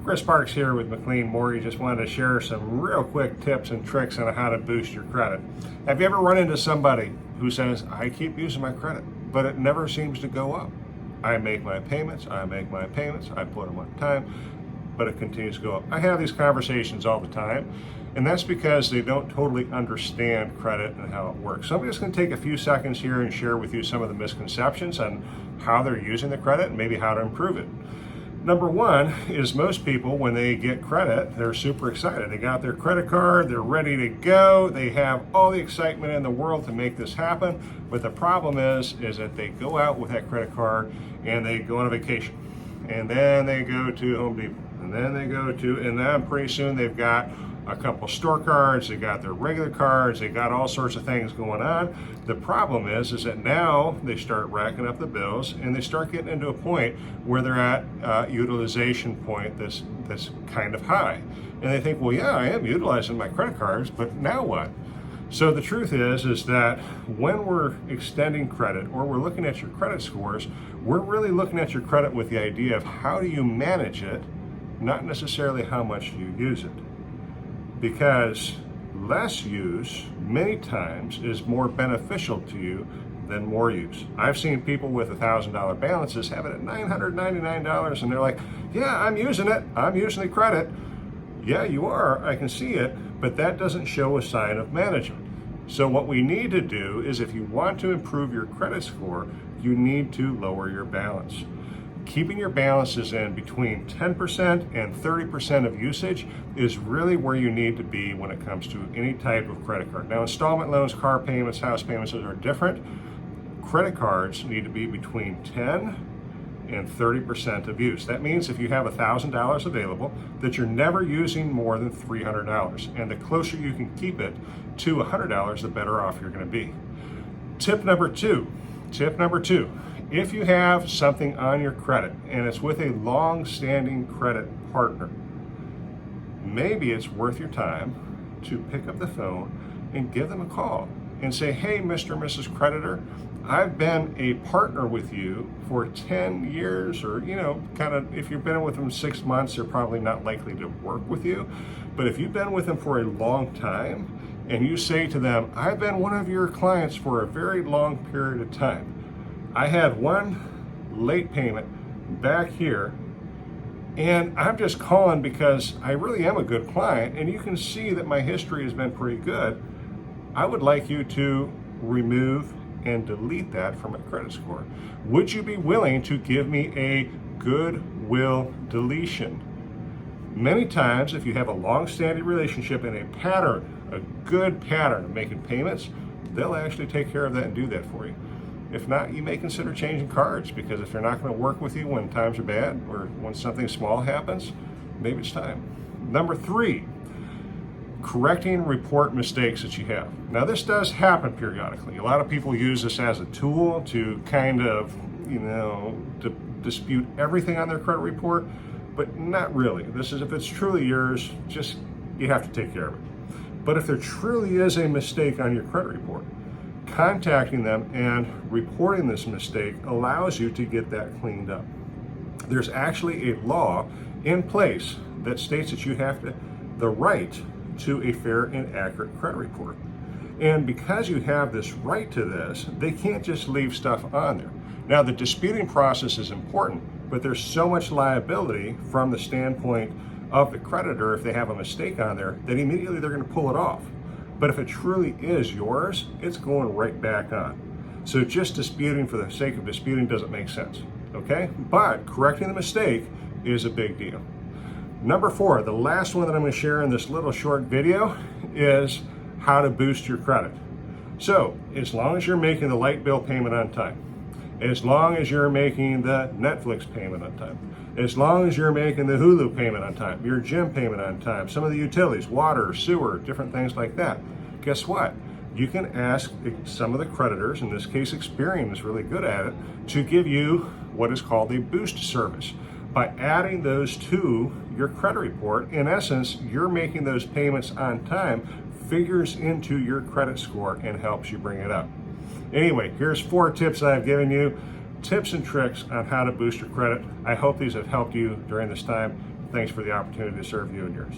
Chris Parks here with McLean Mortgage. Just wanted to share some real quick tips and tricks on how to boost your credit. Have you ever run into somebody who says, I keep using my credit, but it never seems to go up? I make my payments, I put them on time, but it continues to go up. I have these conversations all the time, and that's because they don't totally understand credit and how it works. So I'm just going to take a few seconds here and share with you some of the misconceptions on how they're using the credit and maybe how to improve it. Number one is most people, when they get credit, they're super excited. They got their credit card, they're ready to go, they have all the excitement in the world to make this happen, but the problem is that they go out with that credit card and they go on a vacation, and then they go to Home Depot, and then pretty soon they've got a couple store cards, they got their regular cards, they got all sorts of things going on. The problem is that now they start racking up the bills and they start getting into a point where they're at a utilization point that's kind of high. And they think, well, yeah, I am utilizing my credit cards, but now what? So the truth is that when we're extending credit or we're looking at your credit scores, we're really looking at your credit with the idea of how do you manage it, not necessarily how much do you use it. Because less use many times is more beneficial to you than more use. I've seen people with $1,000 balances have it at $999 and they're like, yeah, I'm using it. I'm using the credit. Yeah, you are. I can see it, but that doesn't show a sign of management. So what we need to do is if you want to improve your credit score, you need to lower your balance. Keeping your balances in between 10% and 30% of usage is really where you need to be when it comes to any type of credit card. Now, installment loans, car payments, house payments, those are different. Credit cards need to be between 10 and 30% of use. That means if you have $1,000 available, that you're never using more than $300. And the closer you can keep it to $100, the better off you're going to be. Tip number two. If you have something on your credit and it's with a long-standing credit partner, maybe it's worth your time to pick up the phone and give them a call and say, hey, Mr. and Mrs. Creditor, I've been a partner with you for 10 years, or, if you've been with them 6 months, they're probably not likely to work with you. But if you've been with them for a long time and you say to them, I've been one of your clients for a very long period of time, I had one late payment back here, and I'm just calling because I really am a good client, and you can see that my history has been pretty good. I would like you to remove and delete that from my credit score. Would you be willing to give me a goodwill deletion? Many times, if you have a long-standing relationship and a good pattern of making payments, they'll actually take care of that and do that for you. If not, you may consider changing cards, because if they're not going to work with you when times are bad or when something small happens, maybe it's time. Number 3, correcting and report mistakes that you have. Now, this does happen periodically. A lot of people use this as a tool to kind of, to dispute everything on their credit report, but not really. This is if it's truly yours, you have to take care of it. But if there truly is a mistake on your credit report, contacting them and reporting this mistake allows you to get that cleaned up. There's actually a law in place that states that you have the right to a fair and accurate credit report. And because you have this right to this, they can't just leave stuff on there. Now, the disputing process is important, but there's so much liability from the standpoint of the creditor if they have a mistake on there that immediately they're going to pull it off. But if it truly is yours, it's going right back on. So just disputing for the sake of disputing doesn't make sense, okay? But correcting the mistake is a big deal. Number 4, the last one that I'm going to share in this little short video is how to boost your credit. So as long as you're making the light bill payment on time, as long as you're making the Netflix payment on time, as long as you're making the Hulu payment on time, your gym payment on time, some of the utilities, water, sewer, different things like that, guess what? You can ask some of the creditors, in this case Experian is really good at it, to give you what is called a boost service. By adding those to your credit report, in essence, you're making those payments on time, figures into your credit score and helps you bring it up. Anyway, here's 4 tips I've given you, tips and tricks on how to boost your credit. I hope these have helped you during this time. Thanks for the opportunity to serve you and yours.